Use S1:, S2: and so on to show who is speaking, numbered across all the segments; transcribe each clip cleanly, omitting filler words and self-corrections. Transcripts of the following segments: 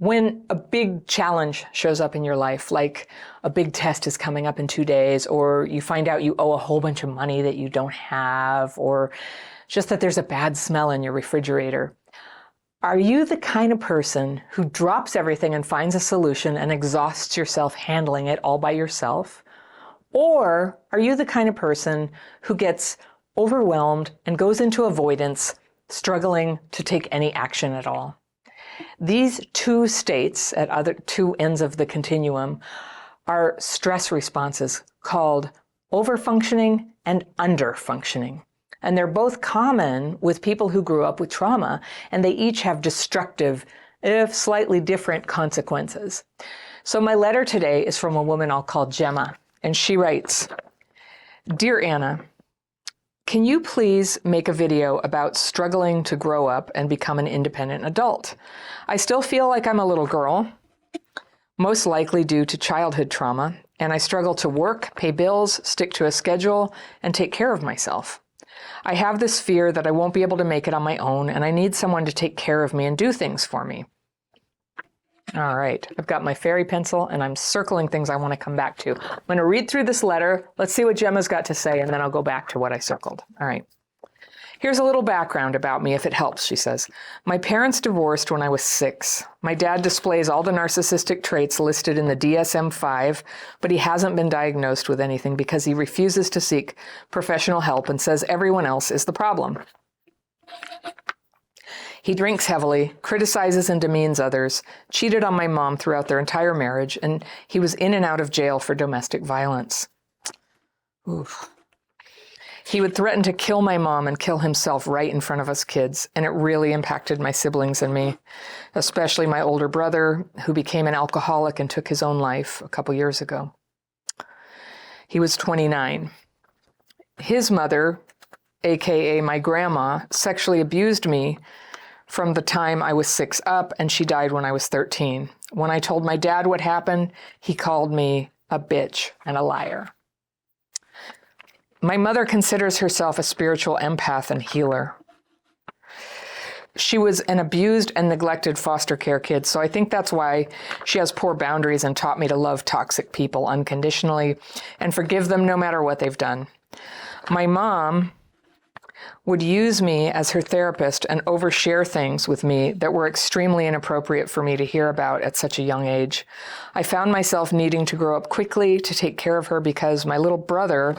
S1: When a big challenge shows up in your life, like a big test is coming up in 2 days, or you find out you owe a whole bunch of money that you don't have, or just that there's a bad smell in your refrigerator, are you the kind of person who drops everything and finds a solution and exhausts yourself handling it all by yourself? Or are you the kind of person who gets overwhelmed and goes into avoidance, struggling to take any action at all? These two states at other two ends of the continuum are stress responses called overfunctioning and underfunctioning. And they're both common with people who grew up with trauma, and they each have destructive, if slightly different, consequences. So my letter today is from a woman I'll call Gemma, and she writes, "Dear Anna, can you please make a video about struggling to grow up and become an independent adult? I still feel like I'm a little girl, most likely due to childhood trauma, and I struggle to work, pay bills, stick to a schedule, and take care of myself. I have this fear that I won't be able to make it on my own, and I need someone to take care of me and do things for me." All right, I've got my fairy pencil and I'm circling things I want to come back to. I'm going to read through this letter. Let's see what Gemma's got to say, and then I'll go back to what I circled. All right. "Here's a little background about me, if it helps," she says. "My parents divorced when I was 6. My dad displays all the narcissistic traits listed in the DSM-5, but he hasn't been diagnosed with anything because he refuses to seek professional help and says everyone else is the problem. He drinks heavily, criticizes and demeans others, cheated on my mom throughout their entire marriage, and he was in and out of jail for domestic violence. Oof. He would threaten to kill my mom and kill himself right in front of us kids, and it really impacted my siblings and me, especially my older brother, who became an alcoholic and took his own life a couple years ago. He was 29. His mother, aka my grandma, sexually abused me from the time I was 6 up, and she died when I was 13. When I told my dad what happened, he called me a bitch and a liar. My mother considers herself a spiritual empath and healer. She was an abused and neglected foster care kid, so I think that's why she has poor boundaries and taught me to love toxic people unconditionally and forgive them no matter what they've done. My mom would use me as her therapist and overshare things with me that were extremely inappropriate for me to hear about at such a young age. I found myself needing to grow up quickly to take care of her because my little brother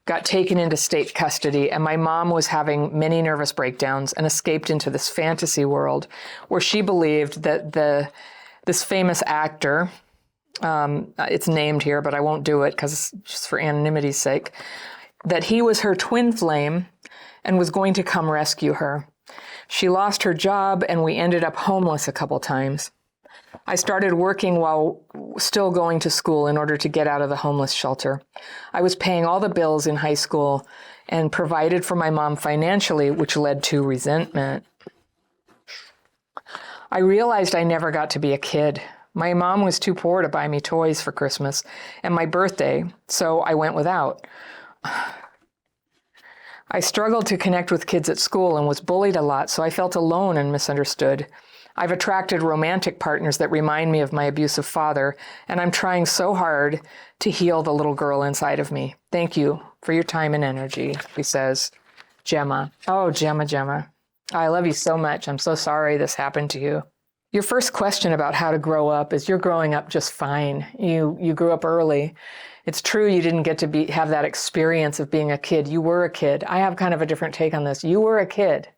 S1: got taken into state custody, and my mom was having many nervous breakdowns and escaped into this fantasy world where she believed that this famous actor, it's named here, but I won't do it because just for anonymity's sake, that he was her twin flame and was going to come rescue her. She lost her job, and we ended up homeless a couple times. I started working while still going to school in order to get out of the homeless shelter. I was paying all the bills in high school and provided for my mom financially, which led to resentment. I realized I never got to be a kid. My mom was too poor to buy me toys for Christmas and my birthday, so I went without. I struggled to connect with kids at school and was bullied a lot, so I felt alone and misunderstood. I've attracted romantic partners that remind me of my abusive father, and I'm trying so hard to heal the little girl inside of me. Thank you for your time and energy," she says. Gemma. Oh, Gemma. I love you so much. I'm so sorry this happened to you. Your first question about how to grow up is you're growing up just fine. You grew up early. It's true you didn't get to have that experience of being a kid. You were a kid. I have kind of a different take on this. You were a kid.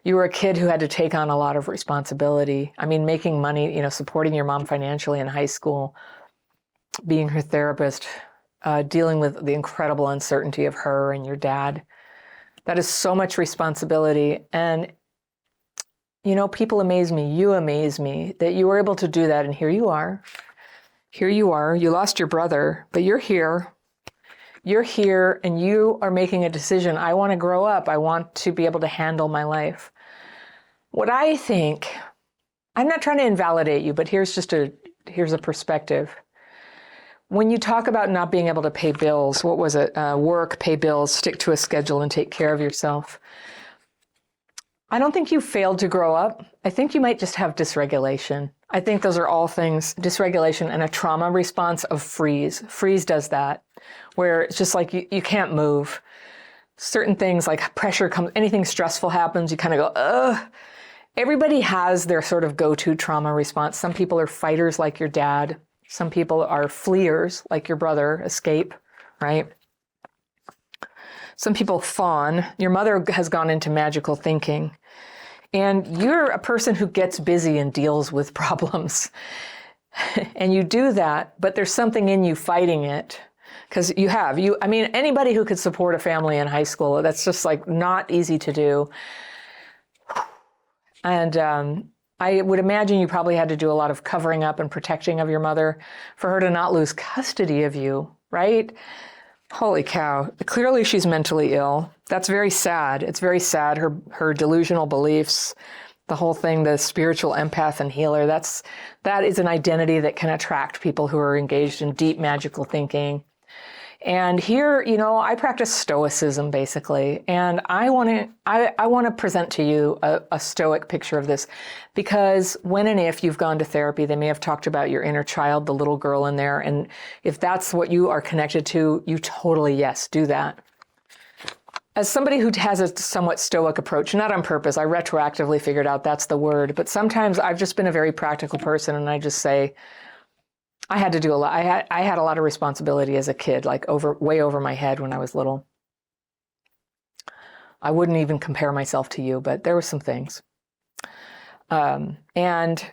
S1: You were a kid who had to take on a lot of responsibility. I mean, making money, supporting your mom financially in high school, being her therapist, dealing with the incredible uncertainty of her and your dad. That is so much responsibility. And, people amaze me. You amaze me that you were able to do that. And here you are. Here you are. You lost your brother, but you're here. You're here and you are making a decision. I want to grow up. I want to be able to handle my life. What I think, I'm not trying to invalidate you, but here's a perspective. When you talk about not being able to pay bills, what was it? Work, pay bills, stick to a schedule, and take care of yourself. I don't think you failed to grow up. I think you might just have dysregulation. I think those are all things, dysregulation and a trauma response of freeze. Freeze does that, where it's just like you can't move. Certain things like pressure comes, anything stressful happens, you kind of go, ugh. Everybody has their sort of go-to trauma response. Some people are fighters like your dad. Some people are fleers like your brother, escape, right? Some people fawn. Your mother has gone into magical thinking. And you're a person who gets busy and deals with problems. And you do that, but there's something in you fighting it. Because I mean, anybody who could support a family in high school, that's just like not easy to do. And I would imagine you probably had to do a lot of covering up and protecting of your mother for her to not lose custody of you, right? Holy cow. Clearly she's mentally ill. That's very sad. It's very sad. Her delusional beliefs, the whole thing, the spiritual empath and healer, that is an identity that can attract people who are engaged in deep magical thinking. And here, I practice Stoicism basically, and I want to present to you a Stoic picture of this, because when and if you've gone to therapy, they may have talked about your inner child, the little girl in there, and if that's what you are connected to, you totally, yes, do that. As somebody who has a somewhat Stoic approach, not on purpose, I retroactively figured out that's the word, but sometimes I've just been a very practical person, and I just say, I had to do a lot. I had a lot of responsibility as a kid, like way over my head when I was little. I wouldn't even compare myself to you, but there were some things. And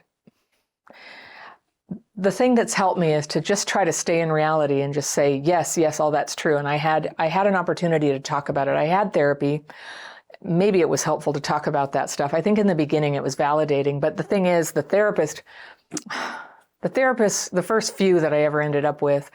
S1: the thing that's helped me is to just try to stay in reality and just say, yes, all that's true. And I had an opportunity to talk about it. I had therapy. Maybe it was helpful to talk about that stuff. I think in the beginning it was validating, but the thing is, the therapist, the first few that I ever ended up with,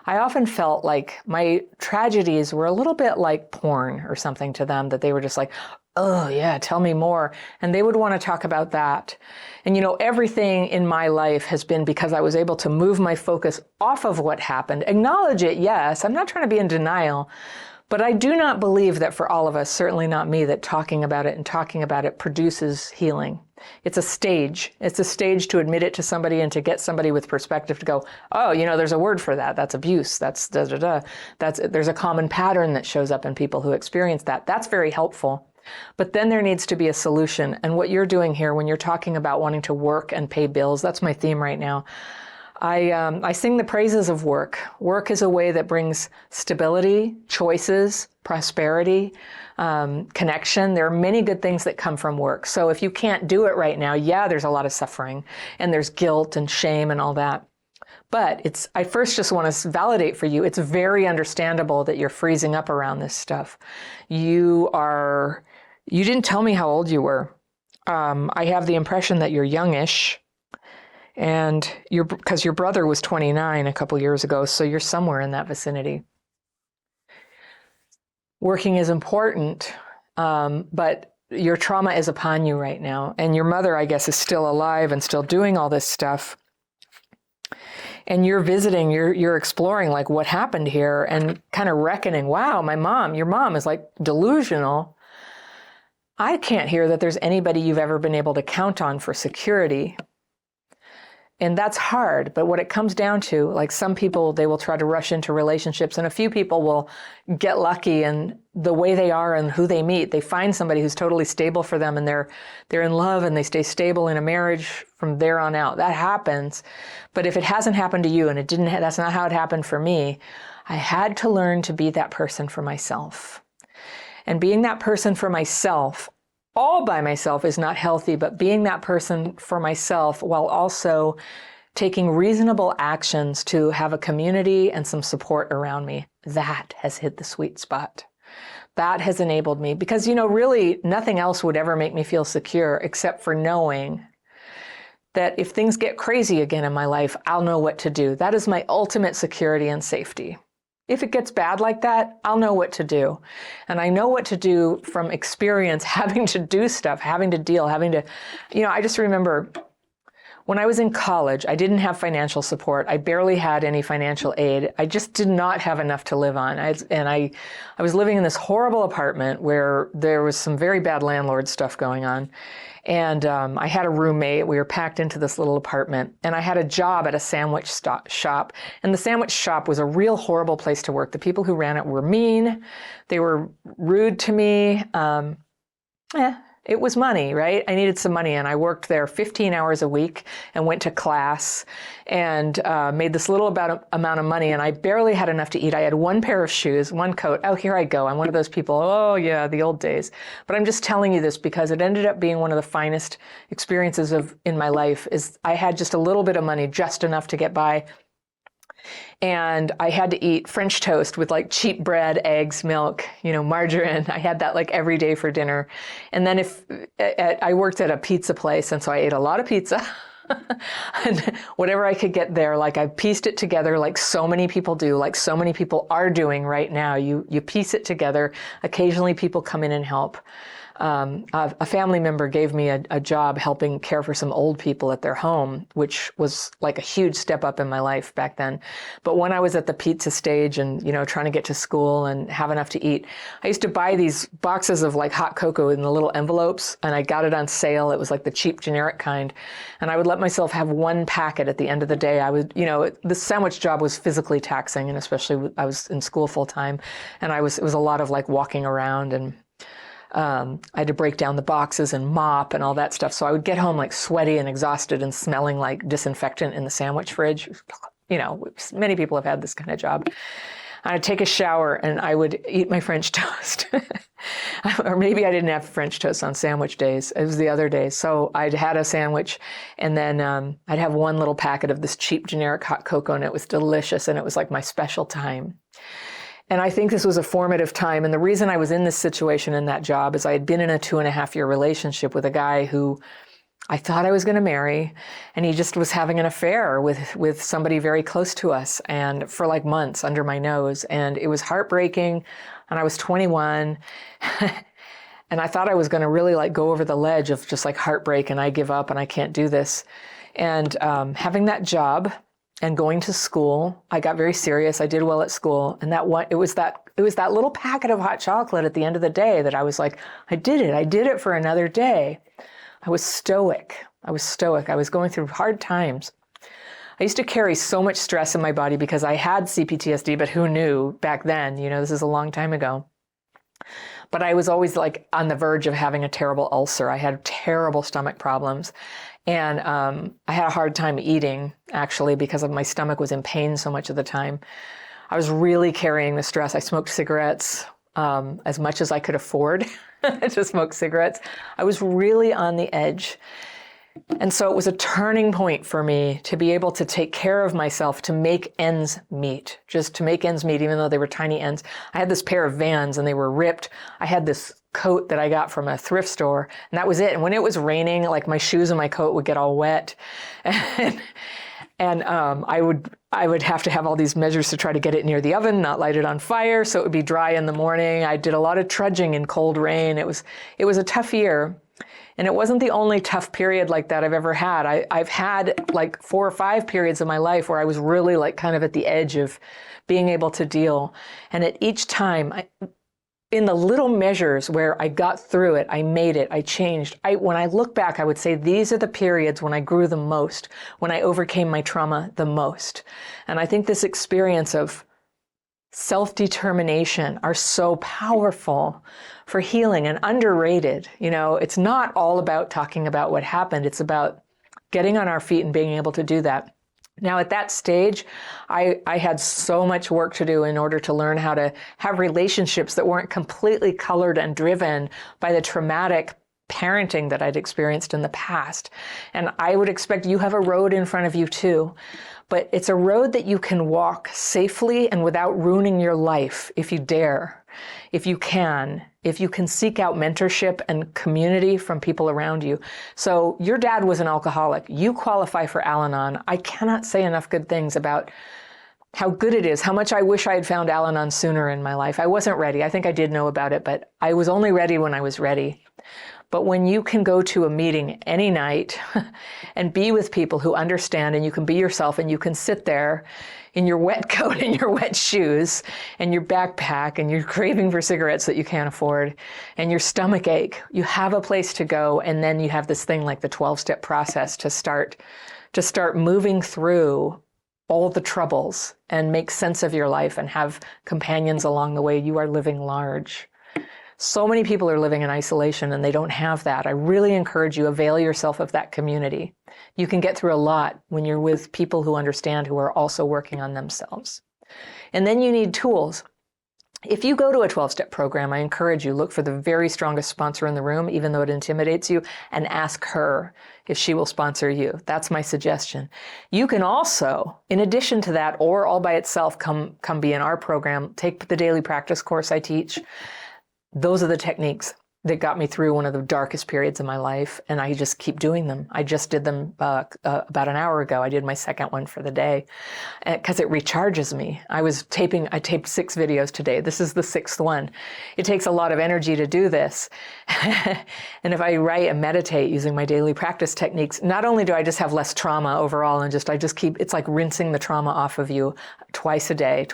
S1: I often felt like my tragedies were a little bit like porn or something to them, that they were just like, oh yeah, tell me more. And they would want to talk about that. And everything in my life has been because I was able to move my focus off of what happened, acknowledge it, yes, I'm not trying to be in denial, but I do not believe that for all of us, certainly not me, that talking about it produces healing. It's a stage. It's a stage to admit it to somebody and to get somebody with perspective to go, oh, there's a word for that. That's abuse. That's da-da-da. There's a common pattern that shows up in people who experience that. That's very helpful. But then there needs to be a solution. And what you're doing here when you're talking about wanting to work and pay bills, that's my theme right now. I sing the praises of work. Work is a way that brings stability, choices, prosperity, connection. There are many good things that come from work. So if you can't do it right now, yeah, there's a lot of suffering and there's guilt and shame and all that. But I first just want to validate for you, it's very understandable that you're freezing up around this stuff. You didn't tell me how old you were. I have the impression that you're youngish. And because your brother was 29 a couple years ago, so you're somewhere in that vicinity. Working is important, but your trauma is upon you right now. And your mother, I guess, is still alive and still doing all this stuff. And you're visiting, you're exploring like what happened here and kind of reckoning, wow, your mom is like delusional. I can't hear that there's anybody you've ever been able to count on for security. And that's hard, but what it comes down to, like some people, they will try to rush into relationships, and a few people will get lucky, and the way they are and who they meet, they find somebody who's totally stable for them, and they're in love and they stay stable in a marriage from there on out. That happens. But if it hasn't happened to you, and that's not how it happened for me, I had to learn to be that person for myself. And being that person for myself, all by myself, is not healthy, but being that person for myself while also taking reasonable actions to have a community and some support around me, that has hit the sweet spot. That has enabled me, because, really nothing else would ever make me feel secure except for knowing that if things get crazy again in my life, I'll know what to do. That is my ultimate security and safety. If it gets bad like that, I'll know what to do. And I know what to do from experience, having to do stuff, having to deal, I just remember When I was in college, I didn't have financial support. I barely had any financial aid. I just did not have enough to live on. I was living in this horrible apartment where there was some very bad landlord stuff going on. And I had a roommate. We were packed into this little apartment. And I had a job at a sandwich shop. And the sandwich shop was a real horrible place to work. The people who ran it were mean. They were rude to me. It was money, right? I needed some money, and I worked there 15 hours a week and went to class and made this little amount of money, and I barely had enough to eat. I had one pair of shoes, one coat. Oh, here I go. I'm one of those people. Oh, yeah, the old days. But I'm just telling you this because it ended up being one of the finest experiences in my life. Is I had just a little bit of money, just enough to get by. And I had to eat French toast with like cheap bread, eggs, milk, margarine. I had that like every day for dinner. And then I worked at a pizza place, and so I ate a lot of pizza. And whatever I could get there, like I pieced it together like so many people do, like so many people are doing right now. You piece it together. Occasionally people come in and help. A family member gave me a job helping care for some old people at their home, which was like a huge step up in my life back then. But when I was at the pizza stage and, trying to get to school and have enough to eat, I used to buy these boxes of like hot cocoa in the little envelopes, and I got it on sale. It was like the cheap generic kind. And I would let myself have one packet at the end of the day. I would, the sandwich job was physically taxing, and especially I was in school full time, and it was a lot of like walking around, and I had to break down the boxes and mop and all that stuff. So I would get home like sweaty and exhausted and smelling like disinfectant in the sandwich fridge. Many people have had this kind of job. I'd take a shower and I would eat my French toast. Or maybe I didn't have French toast on sandwich days. It was the other days. So I'd had a sandwich, and then I'd have one little packet of this cheap generic hot cocoa, and it was delicious, and it was like my special time. And I think this was a formative time. And the reason I was in this situation in that job is I had been in a 2.5-year relationship with a guy who I thought I was going to marry. And he just was having an affair with somebody very close to us, and for like months under my nose. And it was heartbreaking. And I was 21. And I thought I was going to really like go over the ledge of just like heartbreak, and I give up and I can't do this. And having that job and going to school, I got very serious. I did well at school. And it was that little packet of hot chocolate at the end of the day that I was like, I did it. I did it for another day. I was stoic. I was going through hard times. I used to carry so much stress in my body because I had CPTSD, but who knew back then? This is a long time ago. But I was always like on the verge of having a terrible ulcer. I had terrible stomach problems. And I had a hard time eating, actually, because my stomach was in pain so much of the time. I was really carrying the stress. I smoked cigarettes as much as I could afford to smoke cigarettes. I was really on the edge. And so it was a turning point for me to be able to take care of myself, to make ends meet, just to make ends meet, even though they were tiny ends. I had this pair of Vans and they were ripped. I had this coat that I got from a thrift store, and that was it. And when it was raining, like my shoes and my coat would get all wet. And I would have to have all these measures to try to get it near the oven, not light it on fire, so it would be dry in the morning. I did a lot of trudging in cold rain. It was a tough year. And it wasn't the only tough period like that I've ever had. I've had like 4 or 5 periods of my life where I was really like kind of at the edge of being able to deal. And at each time, in the little measures where I got through it, I made it, I changed. When I look back, I would say these are the periods when I grew the most, when I overcame my trauma the most. And I think this experience of self-determination are so powerful for healing and underrated. It's not all about talking about what happened. It's about getting on our feet and being able to do that. Now, at that stage, I had so much work to do in order to learn how to have relationships that weren't completely colored and driven by the traumatic parenting that I'd experienced in the past. And I would expect you have a road in front of you too. But it's a road that you can walk safely and without ruining your life if you dare, if you can seek out mentorship and community from people around you. So your dad was an alcoholic. You qualify for Al-Anon. I cannot say enough good things about how good it is, how much I wish I had found Al-Anon sooner in my life. I wasn't ready. I think I did know about it, but I was only ready when I was ready. But when you can go to a meeting any night and be with people who understand, and you can be yourself, and you can sit there in your wet coat and your wet shoes and your backpack and you're craving for cigarettes that you can't afford and your stomach ache, you have a place to go. And then you have this thing like the 12-step process to start moving through all the troubles and make sense of your life and have companions along the way. You are living large. So many people are living in isolation and they don't have that. I really encourage you, avail yourself of that community. You can get through a lot when you're with people who understand, who are also working on themselves. And then you need tools. If you go to a 12-step program, I encourage you, look for the very strongest sponsor in the room, even though it intimidates you, and ask her if she will sponsor you. That's my suggestion. You can also, in addition to that, or all by itself, come be in our program, take the daily practice course I teach. Those are the techniques that got me through one of the darkest periods of my life, and I just keep doing them. I just did them about an hour ago. I did my second one for the day because it recharges me. I taped 6 videos today. This is the 6th one. It takes a lot of energy to do this. And if I write and meditate using my daily practice techniques, not only do I just have less trauma overall, and it's like rinsing the trauma off of you twice a day,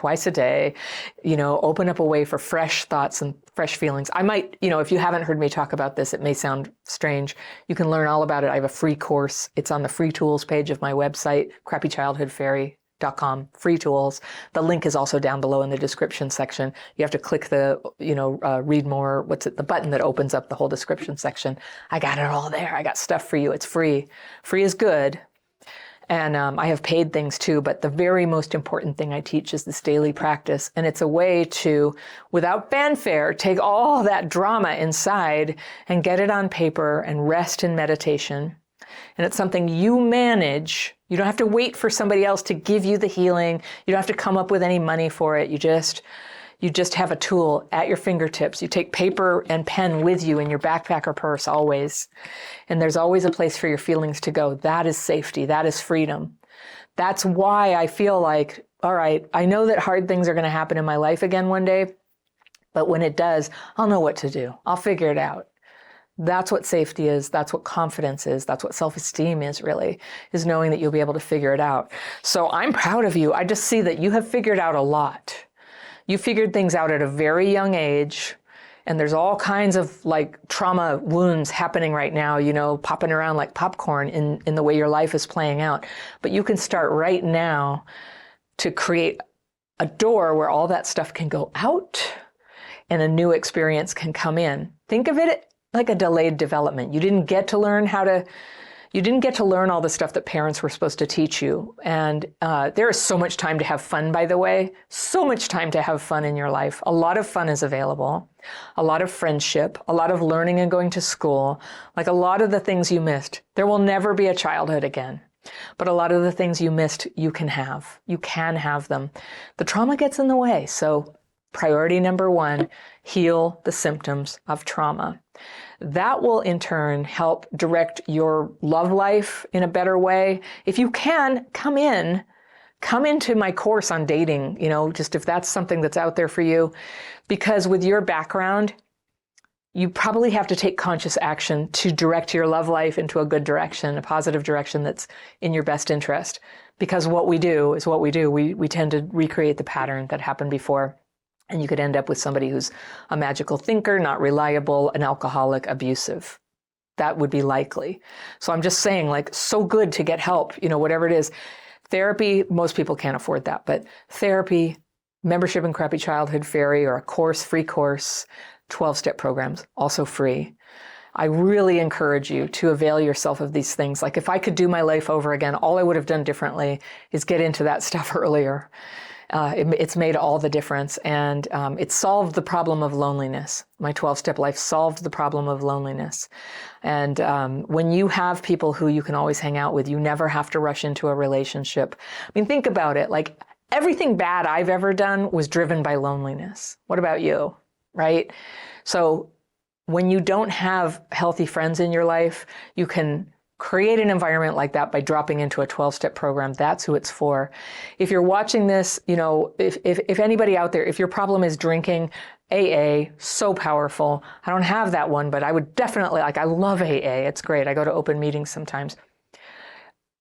S1: open up a way for fresh thoughts and fresh feelings. I might, if you haven't heard me talk about this, it may sound strange. You can learn all about it. I have a free course. It's on the free tools page of my website, crappychildhoodfairy.com, free tools. The link is also down below in the description section. You have to click the, read more, the button that opens up the whole description section. I got it all there. I got stuff for you. It's free. Free is good. And I have paid things too, but the very most important thing I teach is this daily practice. And it's a way to, without fanfare, take all that drama inside and get it on paper and rest in meditation. And it's something you manage. You don't have to wait for somebody else to give you the healing. You don't have to come up with any money for it. You just have a tool at your fingertips. You take paper and pen with you in your backpack or purse always. And there's always a place for your feelings to go. That is safety. That is freedom. That's why I feel like, all right, I know that hard things are going to happen in my life again one day, but when it does, I'll know what to do. I'll figure it out. That's what safety is. That's what confidence is. That's what self-esteem is, really, is knowing that you'll be able to figure it out. So I'm proud of you. I just see that you have figured out a lot. You figured things out at a very young age, and there's all kinds of trauma wounds happening right now, popping around like popcorn in the way your life is playing out. But you can start right now to create a door where all that stuff can go out and a new experience can come in. Think of it like a delayed development. You didn't get to learn all the stuff that parents were supposed to teach you. And there is so much time to have fun, by the way. So much time to have fun in your life. A lot of fun is available. A lot of friendship. A lot of learning and going to school. Like a lot of the things you missed. There will never be a childhood again. But a lot of the things you missed, you can have. You can have them. The trauma gets in the way. So priority number 1, heal the symptoms of trauma. That will in turn help direct your love life in a better way. If you can, come into my course on dating, just if that's something that's out there for you, because with your background, you probably have to take conscious action to direct your love life into a good direction, a positive direction that's in your best interest. Because what we do is what we do. We tend to recreate the pattern that happened before. And you could end up with somebody who's a magical thinker, not reliable, an alcoholic, abusive. That would be likely. So I'm just saying, so good to get help, whatever it is. Therapy, most people can't afford that, but therapy, membership in Crappy Childhood Fairy, or a course, free course, 12-step programs, also free. I really encourage you to avail yourself of these things. If I could do my life over again, all I would have done differently is get into that stuff earlier. It's made all the difference, and it solved the problem of loneliness. My 12-step life solved the problem of loneliness. And when you have people who you can always hang out with, you never have to rush into a relationship. I mean, think about it. Everything bad I've ever done was driven by loneliness. What about you, right? So when you don't have healthy friends in your life, you can create an environment like that by dropping into a 12-step program. That's who it's for. If you're watching this, if anybody out there, if your problem is drinking, AA, so powerful. I don't have that one, but I would definitely, I love AA. It's great. I go to open meetings sometimes.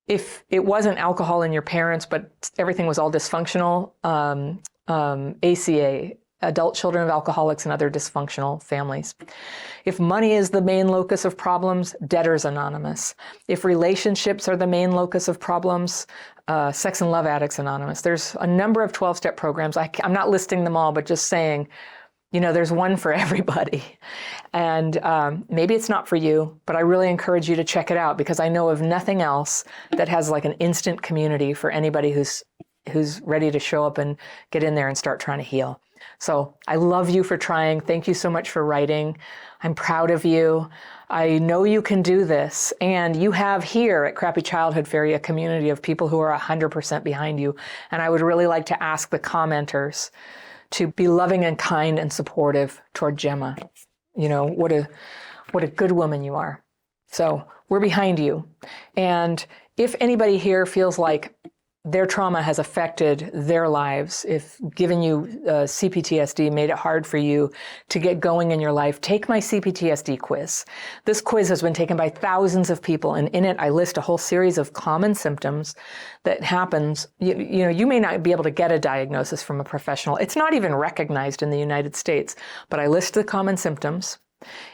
S1: If it wasn't alcohol in your parents, but everything was all dysfunctional, ACA, Adult Children of Alcoholics and Other Dysfunctional Families. If money is the main locus of problems, Debtors Anonymous. If relationships are the main locus of problems, Sex and Love Addicts Anonymous. There's a number of 12-step programs. I'm not listing them all, but just saying, there's one for everybody. And maybe it's not for you, but I really encourage you to check it out, because I know of nothing else that has like an instant community for anybody who's ready to show up and get in there and start trying to heal. So I love you for trying. Thank you so much for writing. I'm proud of you. I know you can do this. And you have here at Crappy Childhood Fairy a community of people who are 100% behind you. And I would really like to ask the commenters to be loving and kind and supportive toward Gemma. What a good woman you are. So we're behind you. And if anybody here feels like their trauma has affected their lives, if giving you CPTSD made it hard for you to get going in your life, take my CPTSD quiz. This quiz has been taken by thousands of people, and in it I list a whole series of common symptoms that happens. You may not be able to get a diagnosis from a professional. It's not even recognized in the United States, but I list the common symptoms.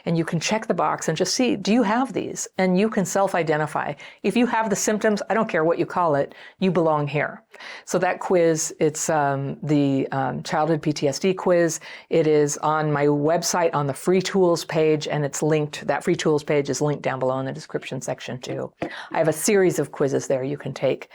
S1: And you can check the box and just see, do you have these? And you can self-identify. If you have the symptoms, I don't care what you call it, you belong here. So that quiz, it's the Childhood PTSD quiz. It is on my website on the free tools page, and it's linked. That free tools page is linked down below in the description section too. I have a series of quizzes there you can take.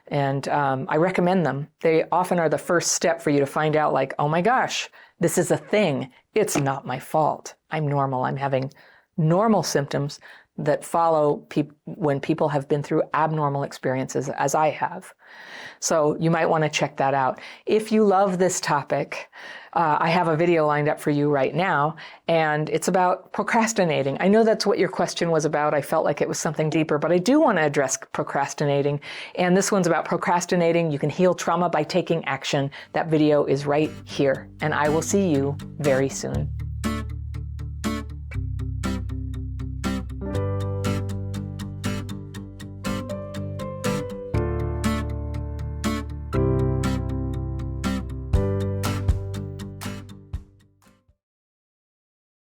S1: And I recommend them. They often are the first step for you to find out, like, oh my gosh, this is a thing. It's not my fault. I'm normal. I'm having normal symptoms that follow when people have been through abnormal experiences, as I have. So you might want to check that out. If you love this topic, I have a video lined up for you right now, and it's about procrastinating. I know that's what your question was about. I felt like it was something deeper, but I do want to address procrastinating. And this one's about procrastinating. You can heal trauma by taking action. That video is right here, and I will see you very soon.